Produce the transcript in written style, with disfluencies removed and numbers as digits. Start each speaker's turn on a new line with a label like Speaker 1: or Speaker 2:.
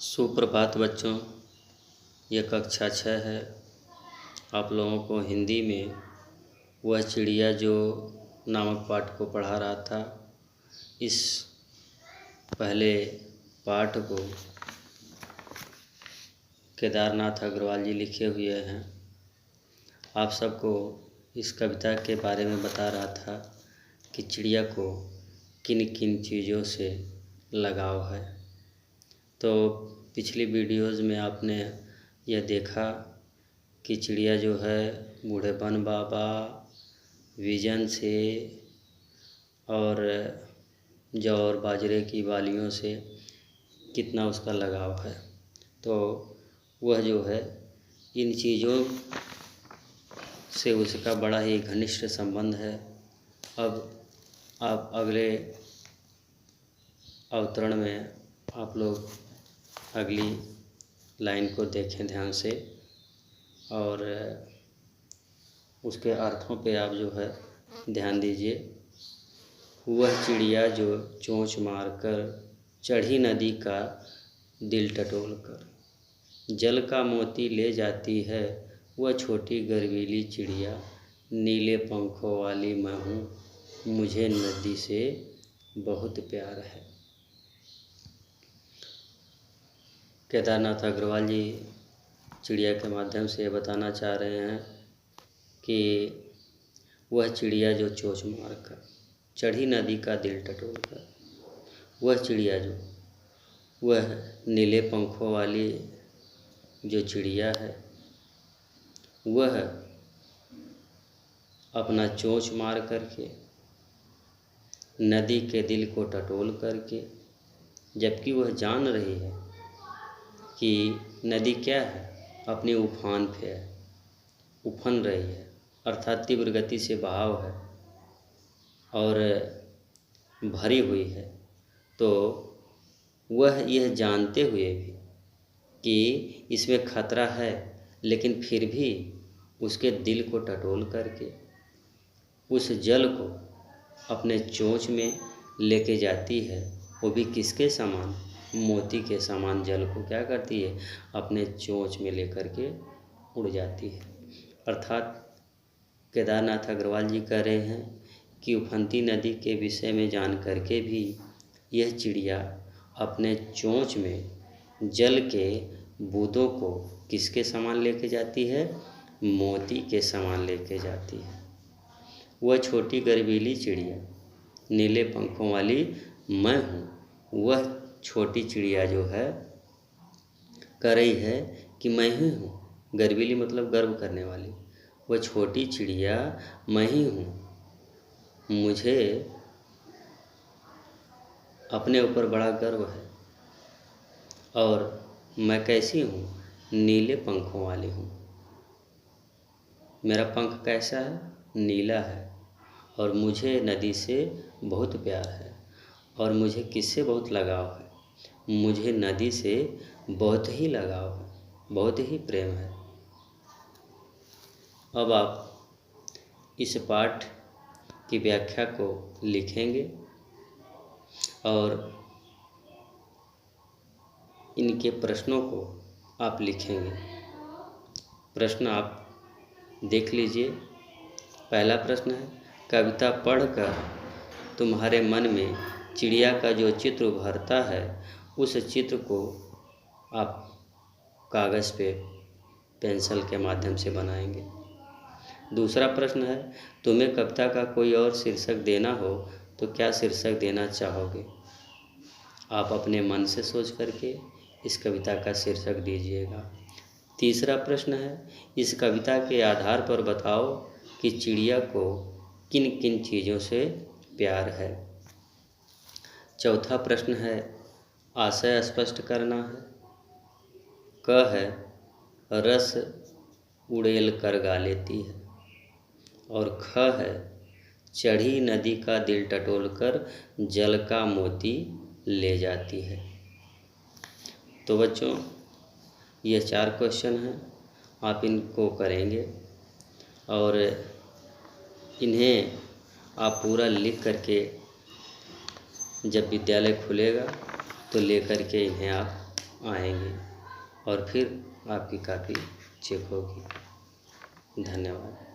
Speaker 1: सुप्रभात बच्चों, ये कक्षा 6 है। आप लोगों को हिंदी में वह चिड़िया जो नामक पाठ को पढ़ा रहा था। इस पहले पाठ को केदारनाथ अग्रवाल जी लिखे हुए हैं। आप सबको इस कविता के बारे में बता रहा था कि चिड़िया को किन किन चीज़ों से लगाव है। तो पिछली वीडियोज़ में आपने यह देखा कि चिड़िया जो है बूढ़े बन बाबा, विजन से और जौ और बाजरे की बालियों से कितना उसका लगाव है। तो वह जो है इन चीज़ों से उसका बड़ा ही घनिष्ठ संबंध है। अब आप अगले अवतरण में आप लोग अगली लाइन को देखें ध्यान से और उसके अर्थों पे आप जो है ध्यान दीजिए। वह चिड़िया जो चोंच मारकर चढ़ी नदी का दिल टटोल कर, जल का मोती ले जाती है वह छोटी गर्वीली चिड़िया, नीले पंखों वाली मैं हूँ, मुझे नदी से बहुत प्यार है। केदारनाथ अग्रवाल जी चिड़िया के माध्यम से ये बताना चाह रहे हैं कि वह चिड़िया जो चोंच मारकर चढ़ी नदी का दिल टटोल कर, वह चिड़िया जो वह नीले पंखों वाली जो चिड़िया है, वह अपना चोंच मार करके नदी के दिल को टटोल करके, जबकि वह जान रही है कि नदी क्या है, अपने उफान पे है, उफन रही है, अर्थात तीव्र गति से बहाव है और भरी हुई है। तो वह यह जानते हुए भी कि इसमें खतरा है, लेकिन फिर भी उसके दिल को टटोल करके उस जल को अपने चोंच में लेके जाती है। वो भी किसके समान, मोती के समान जल को क्या करती है, अपने चोंच में लेकर के उड़ जाती है। अर्थात केदारनाथ अग्रवाल जी कह रहे हैं कि उफनती नदी के विषय में जान करके भी यह चिड़िया अपने चोंच में जल के बूंदों को किसके समान लेके जाती है, मोती के समान लेके जाती है। वह छोटी गर्वीली चिड़िया, नीले पंखों वाली मैं हूँ। वह छोटी चिड़िया जो है कह रही है कि मैं ही हूँ। गर्वीली मतलब गर्व करने वाली। वह छोटी चिड़िया मैं ही हूँ, मुझे अपने ऊपर बड़ा गर्व है। और मैं कैसी हूँ, नीले पंखों वाली हूँ। मेरा पंख कैसा है, नीला है। और मुझे नदी से बहुत प्यार है। और मुझे किससे बहुत लगाव है, मुझे नदी से बहुत ही लगाव है, बहुत ही प्रेम है। अब आप इस पाठ की व्याख्या को लिखेंगे और इनके प्रश्नों को आप लिखेंगे। प्रश्न आप देख लीजिए। पहला प्रश्न है, कविता पढ़कर तुम्हारे मन में चिड़िया का जो चित्र उभरता है, उस चित्र को आप कागज़ पे पेंसिल के माध्यम से बनाएंगे। दूसरा प्रश्न है, तुम्हें कविता का कोई और शीर्षक देना हो तो क्या शीर्षक देना चाहोगे। आप अपने मन से सोच करके इस कविता का शीर्षक दीजिएगा। तीसरा प्रश्न है, इस कविता के आधार पर बताओ कि चिड़िया को किन किन चीज़ों से प्यार है। चौथा प्रश्न है, आशय स्पष्ट करना है। क है, रस उड़ेल कर गा लेती है। और ख है, चढ़ी नदी का दिल टटोल कर जल का मोती ले जाती है। तो बच्चों, ये 4 क्वेश्चन हैं, आप इनको करेंगे और इन्हें आप पूरा लिख करके जब विद्यालय खुलेगा तो ले करके इन्हें आप आएंगे और फिर आपकी कापी चेक होगी। धन्यवाद।